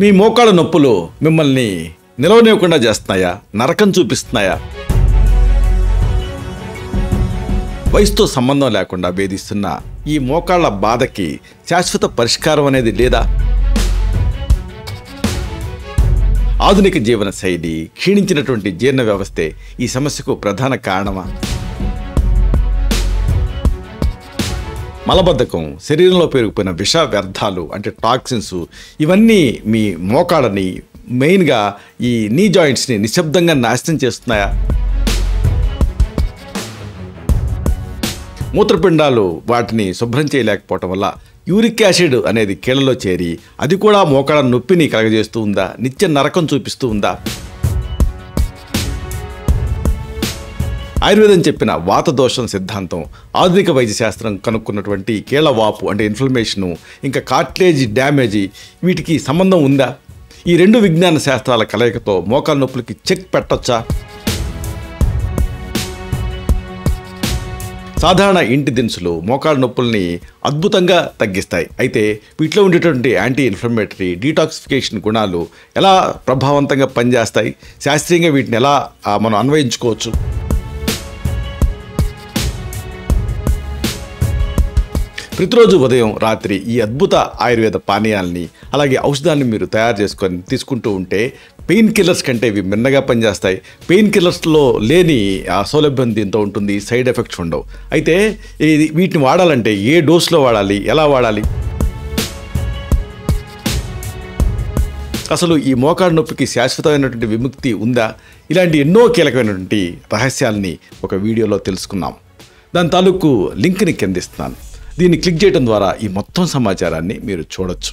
మీ మోకాళ్ళ నొప్పులు మిమ్మల్ని నిలవనివ్వకుండా చేస్తున్నాయా? నరకం చూపిస్తున్నాయా? వయసుతో సంబంధం లేకుండా వేధిస్తున్న ఈ మోకాళ్ళ బాధకి శాశ్వత పరిష్కారం అనేది లేదా? ఆధునిక జీవన శైలి, క్షీణించినటువంటి జీర్ణ వ్యవస్థే ఈ సమస్యకు ప్రధాన కారణమా? మలబద్ధకం, శరీరంలో పెరిగిపోయిన విష వ్యర్థాలు అంటే టాక్సిన్స్, ఇవన్నీ మీ మోకాళ్ళని, మెయిన్గా ఈ నీ జాయింట్స్ని నిశ్శబ్దంగా నాశనం చేస్తున్నాయా? మూత్రపిండాలు వాటిని శుభ్రం చేయలేకపోవటం వల్ల యూరిక్ యాసిడ్ అనేది కీళ్ళలో చేరి అది కూడా మోకాళ్ళ నొప్పిని కలగజేస్తూ ఉందా? నిత్య నరకం చూపిస్తూ ఉందా? ఆయుర్వేదం చెప్పిన వాత దోషం సిద్ధాంతం, ఆధునిక వైద్యశాస్త్రం కనుక్కున్నటువంటి కీళ్ళ వాపు అంటే ఇన్ఫ్లమేషను, ఇంకా కార్టిలేజ్ డ్యామేజీ, వీటికి సంబంధం ఉందా? ఈ రెండు విజ్ఞాన శాస్త్రాల కలయికతో మోకాళ్ళ నొప్పులకి చెక్ పెట్టొచ్చా? సాధారణ ఇంటి దినుసులు మోకాళ్ళ నొప్పుల్ని అద్భుతంగా తగ్గిస్తాయి. అయితే వీటిలో ఉండేటువంటి యాంటీ ఇన్ఫ్లమేటరీ, డీటాక్సిఫికేషన్ గుణాలు ఎలా ప్రభావవంతంగా పనిచేస్తాయి? శాస్త్రీయంగా వీటిని ఎలా మనం అన్వయించుకోవచ్చు? ప్రతిరోజు ఉదయం రాత్రి ఈ అద్భుత ఆయుర్వేద పానీయాల్ని అలాగే ఔషధాన్ని మీరు తయారు చేసుకొని తీసుకుంటూ ఉంటే పెయిన్ కిల్లర్స్ కంటే ఇవి మిన్నగా పనిచేస్తాయి. పెయిన్ కిల్లర్స్లో లేని సౌలభ్యం దీంతో ఉంటుంది, సైడ్ ఎఫెక్ట్స్ ఉండవు. అయితే వీటిని వాడాలంటే ఏ డోస్లో వాడాలి, ఎలా వాడాలి? అసలు ఈ మోకాళ్ళ నొప్పికి శాశ్వతమైనటువంటి విముక్తి ఉందా? ఇలాంటి ఎన్నో కీలకమైనటువంటి రహస్యాల్ని ఒక వీడియోలో తెలుసుకున్నాం. దాని తాలూకు లింక్ని కిందిస్తున్నాను. దీన్ని క్లిక్ చేయడం ద్వారా ఈ మొత్తం సమాచారాన్ని మీరు చూడొచ్చు.